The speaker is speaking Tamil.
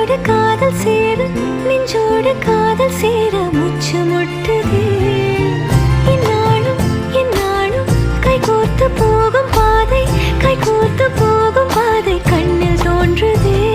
காதல் சேர நெஞ்சோடு காதல் சேர மூச்சு முட்டுதே என்னாலும் கைகோர்த்து போகும் பாதை கண்ணில் தோன்றுதே